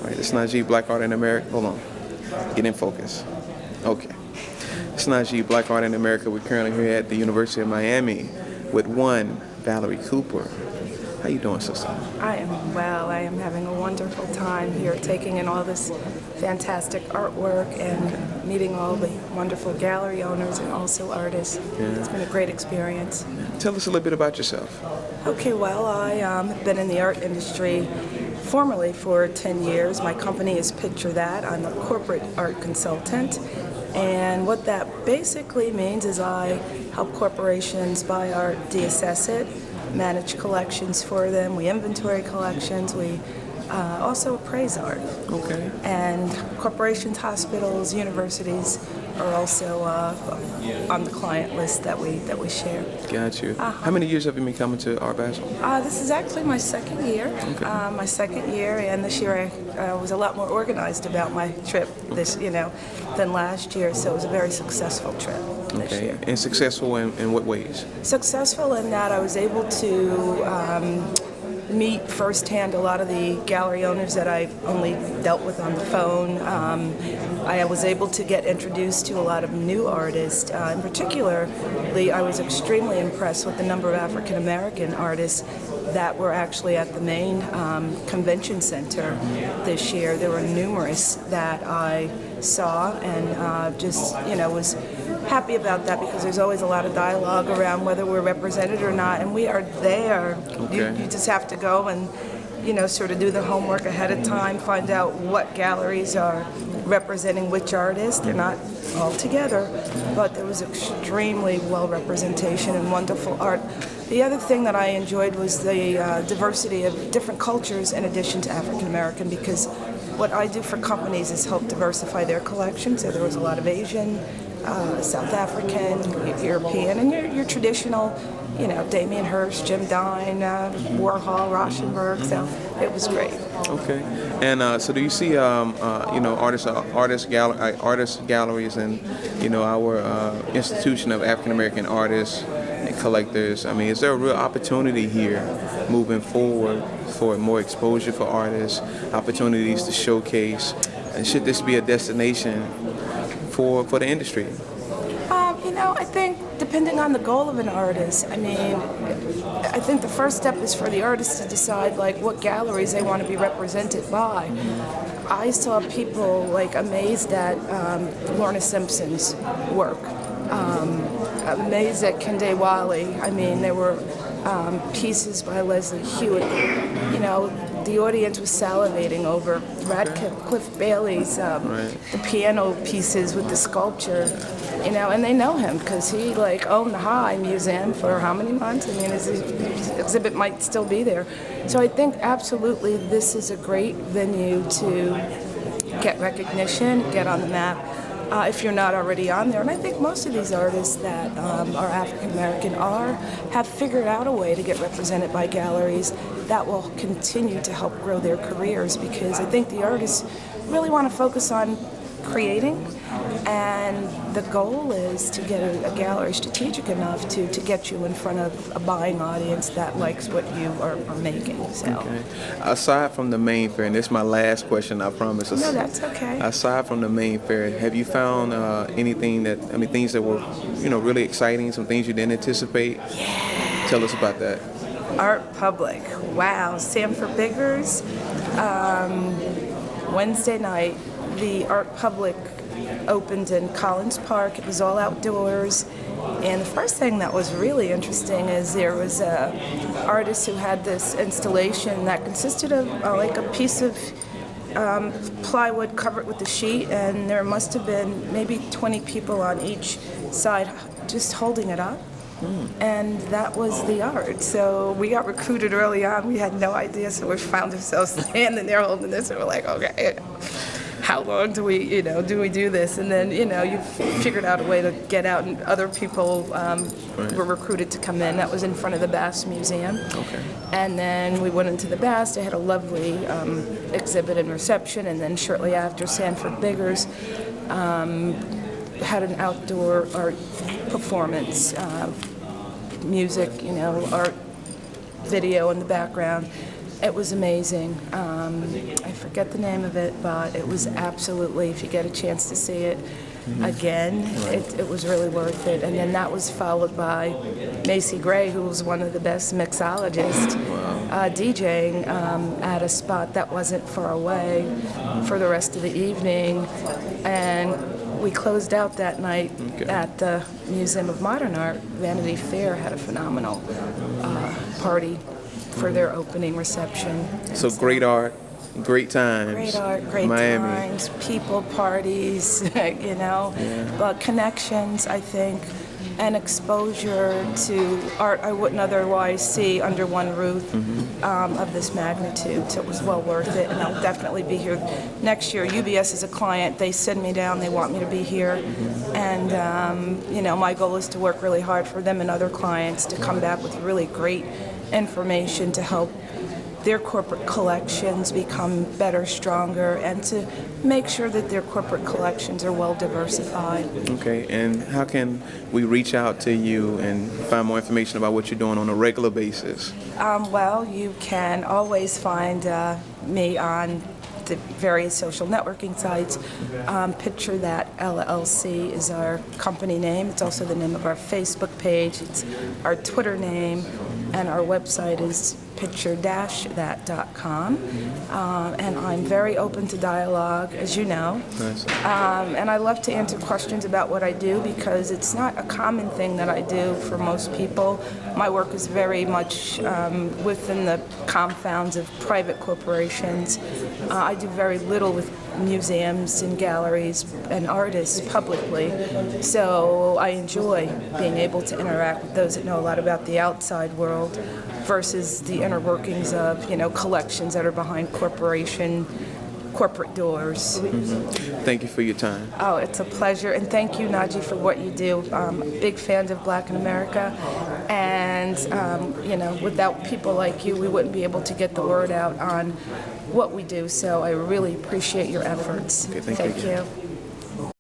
All right, it's Najee, Black Art in America. Hold on. Get in focus. Okay. It's Najee, Black Art in America. We're currently here at the University of Miami with one Valerie Cooper. How you doing, sister? I am well. I am having a wonderful time here, taking in all this fantastic artwork and meeting all the wonderful gallery owners and also artists. Yeah. It's been a great experience. Tell us a little bit about yourself. Okay, well, I have been in the art industry formerly for 10 years. My company is Picture That. I'm a corporate art consultant. And what that basically means is I help corporations buy art, de-assess it, manage collections for them. We inventory collections. We also appraise art. Okay. And corporations, hospitals, universities are also on the client list that we share. Got you. How many years have you been coming to Art Basel? This is actually my second year. Okay. My second year, and this year I was a lot more organized about my trip than last year. So it was a very successful trip this year. And successful in what ways? Successful in that I was able to meet firsthand a lot of the gallery owners that I only dealt with on the phone. I was able to get introduced to a lot of new artists. In particular, I was extremely impressed with the number of African American artists that were actually at the main convention center this year. There were numerous that I saw and was happy about that, because there's always a lot of dialogue around whether we're represented or not, and we are there. Okay. You just have to go and sort of do the homework ahead of time, find out what galleries are representing which artists. They're not all together, but there was extremely well representation and wonderful art. The other thing that I enjoyed was the diversity of different cultures in addition to African American, because what I do for companies is help diversify their collections. So there was a lot of Asian, South African, European, and your traditional, Damien Hirst, Jim Dine, Warhol, Rauschenberg. So it was great. Okay. And so do you see, artist galleries and, our institution of African American artists and collectors? I mean, is there a real opportunity here moving forward for more exposure for artists, opportunities to showcase, and should this be a destination for the industry? I think depending on the goal of an artist, I think the first step is for the artist to decide what galleries they want to be represented by. I saw people amazed at Lorna Simpson's work, amazed at Kende Wale. There were pieces by Leslie Hewitt. The audience was salivating over Radcliffe Bailey's the piano pieces with the sculpture, and they know him because he owned the High Museum for how many months? His exhibit might still be there. So I think absolutely this is a great venue to get recognition, get on the map. If you're not already on there. And I think most of these artists that are African American have figured out a way to get represented by galleries that will continue to help grow their careers, because I think the artists really want to focus on creating, and the goal is to get a gallery strategic enough to get you in front of a buying audience that likes what you are making. So. Okay. Aside from the main fair, and this is my last question, I promise. No, that's okay. Aside from the main fair, have you found things that were, really exciting, some things you didn't anticipate? Yeah. Tell us about that. Art Public. Wow. Sanford Biggers. Wednesday night, the Art Public opened in Collins Park. It was all outdoors. And the first thing that was really interesting is there was an artist who had this installation that consisted of a piece of plywood covered with a sheet, and there must have been maybe 20 people on each side just holding it up. And that was the art. So we got recruited early on. We had no idea, so we found ourselves standing there holding this, and we're like, okay, how long do we do this? And then, you figured out a way to get out, and other people were recruited to come in. That was in front of the Bass Museum. Okay. And then we went into the Bass. They had a lovely exhibit and reception, and then shortly after, Sanford Biggers had an outdoor art performance, music, art, video in the background. It was amazing. I forget the name of it, but it was absolutely, if you get a chance to see it again, it was really worth it. And then that was followed by Macy Gray, who was one of the best mixologists, DJing at a spot that wasn't far away for the rest of the evening. And we closed out that night at the Museum of Modern Art. Vanity Fair had a phenomenal party for their opening reception. So great art, great times. Great art, great Miami. times, people, parties, you know, but connections, I think, and exposure to art I wouldn't otherwise see under one roof of this magnitude. So it was well worth it, and I'll definitely be here next year. UBS is a client. They send me down. They want me to be here. And, you know, my goal is to work really hard for them and other clients to come back with really great information to help their corporate collections become better, stronger, and to make sure that their corporate collections are well diversified. Okay, and how can we reach out to you and find more information about what you're doing on a regular basis? Well, you can always find me on the various social networking sites. Picture That LLC is our company name. It's also the name of our Facebook page. It's our Twitter name, and our website is picture-that.com. And I'm very open to dialogue, as you know. Nice. And I love to answer questions about what I do because it's not a common thing that I do for most people. My work is very much within the confounds of private corporations. I do very little with museums and galleries and artists publicly. So I enjoy being able to interact with those that know a lot about the outside world versus the inner workings of, you know, collections that are behind corporate doors. Thank you for your time. Oh, it's a pleasure, and thank you, Najee, for what you do. Big fans of Black in America, and you know, without people like you, we wouldn't be able to get the word out on what we do. So I really appreciate your efforts. Okay, thank you. you.